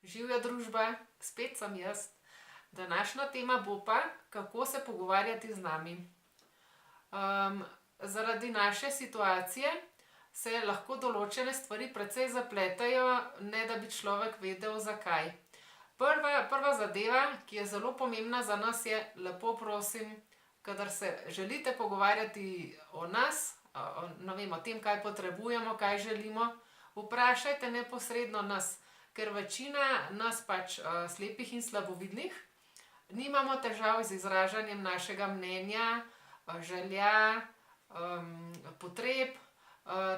Živja družba, spet sem jaz. Današnja tema bo pa, kako se pogovarjati z nami. Zaradi naše situacije se lahko določene stvari precej zapletejo, ne da bi človek vedel, zakaj. Prva zadeva, ki je zelo pomembna za nas, je: lepo prosim, kadar se želite pogovarjati o nas, ne vem, o tem, kaj potrebujemo, kaj želimo, vprašajte neposredno nas. Ker večina nas pač slepih in slabovidnih nimamo težav z izražanjem našega mnenja, želja, potreb,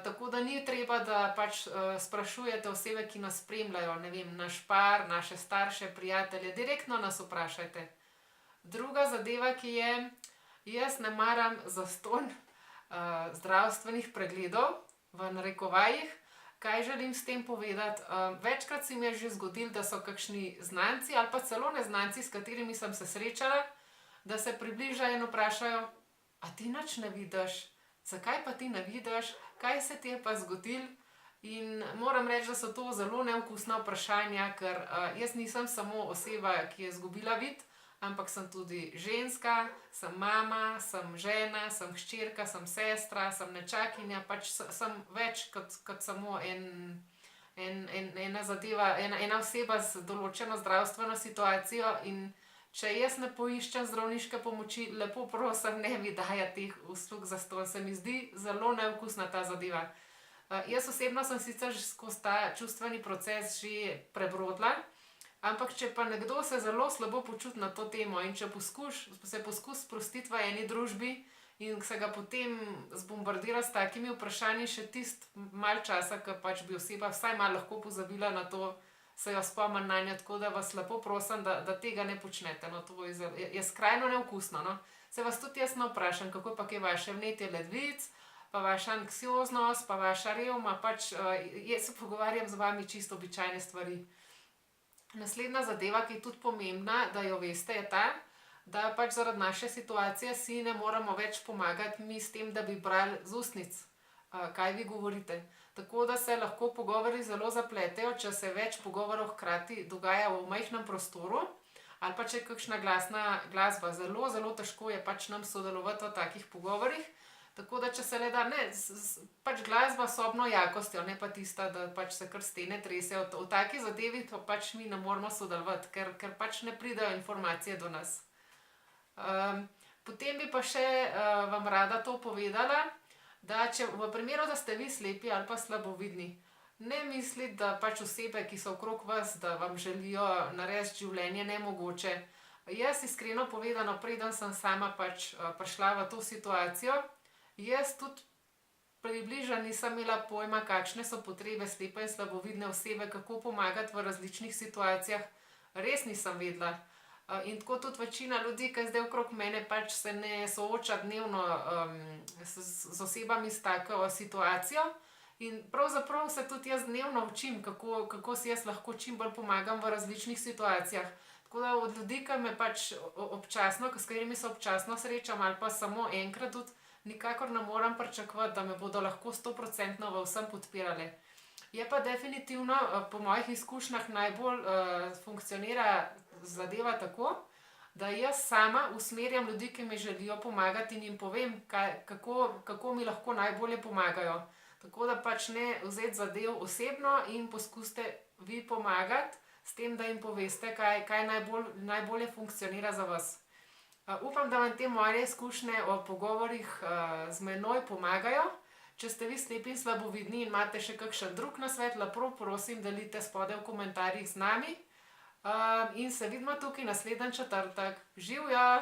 tako da ni treba, da pač sprašujete osebe, ki nas spremljajo, ne vem, naš par, naše starše, prijatelje, direktno nas vprašajte. Druga zadeva, ki je: jaz ne maram zastonj zdravstvenih pregledov, v narekovajih. Kaj želim s tem povedati? Večkrat se mi je že zgodilo, da so kakšni znanci ali pa celo neznanci, s katerimi sem se srečala, da se približajo in vprašajo: a ti nič ne vidiš? Zakaj pa ti ne vidiš? Kaj se ti je pa zgodilo? In moram reči, da so to zelo neokusna vprašanja, ker jaz nisem samo oseba, ki je izgubila vid, ampak sem tudi ženska, sem mama, sem žena, sem hčerka, sem sestra, sem nečakinja, pač sem več kot samo ena zadeva, ena oseba z določeno zdravstveno situacijo. In če jaz ne poiščem zdravniške pomoči, lepo prosim, ne mi dajati teh uslug zastonj. Se mi zdi zelo neokusna ta zadeva. Jaz osebno sem sicer skozi ta čustveni proces že prebrodila, ampak če pa nekdo se zelo slabo počuti na to temo in če se poskusi sprostiti v eni družbi in se ga potem zbombardira s takimi vprašanji še tisto malo časa, ko pač bi oseba vsaj malo lahko pozabila na to, se jo spomni nanjo, tako da vas lepo prosim, da tega ne počnete. No, to je skrajno neokusno, no. Se vas tudi jaz ne vprašam, kako pa je vaše vnetje ledvic, pa vaša anksioznost, pa vaša revma, pač jaz se pogovarjam z vami čisto običajne stvari. Naslednja zadeva, ki je tudi pomembna, da jo veste, je ta, da pač zaradi naše situacije si ne moremo več pomagati mi s tem, da bi brali z ustnic, kaj vi govorite. Tako da se lahko pogovori zelo zapletejo, če se več pogovorov hkrati dogaja v majhnem prostoru, ali pa če je kakšna glasna glasba. Zelo, zelo težko je pač nam sodelovati v takih pogovorih. Tako da če se le da, ne, pač glasba s sobno jakostjo, ne pa tista, da pač se kar stene tresejo. V taki zadevi pa pač mi ne moramo sodelovati, ker pač ne pridejo informacije do nas. Potem bi pa še vam rada to povedala, da če v primeru, da ste vi slepi ali pa slabovidni, ne misliti, da pač osebe, ki so okrog vas, da vam želijo narediti življenje nemogoče. Jaz iskreno povedano, preden sem sama pač prišla v to situacijo, jaz tudi približno nisem imela pojma, kakšne so potrebe slepe in slabovidne osebe, kako pomagati v različnih situacijah. Res nisem vedela. In tako tudi večina ljudi, ki je zdaj okrog mene, pač se ne sooča dnevno z osebami s tako situacijo. In pravzaprav se tudi jaz dnevno učim, kako si jaz lahko čim bolj pomagam v različnih situacijah. Tako da od ljudi, ki me pač občasno, s katerimi se občasno srečam ali pa samo enkrat, tudi nikakor ne morem pričakovati, da me bodo lahko 100% v vsem podpirali. Je pa definitivno po mojih izkušnjah najbolj funkcionira zadeva tako, da jaz sama usmerjam ljudi, ki mi želijo pomagati, in jim povem, kako mi lahko najbolje pomagajo. Tako da pač ne vzeti zadev osebno in poskusite vi pomagati s tem, da jim poveste, kaj najbolje funkcionira za vas. Upam, da vam te moje izkušnje o pogovorih z menoj pomagajo. Če ste vi slepi in slabovidni in imate še kakšen drug nasvet, lepo prosim, delite spodaj v komentarjih z nami. In se vidimo tukaj naslednji četrtek. Živjo!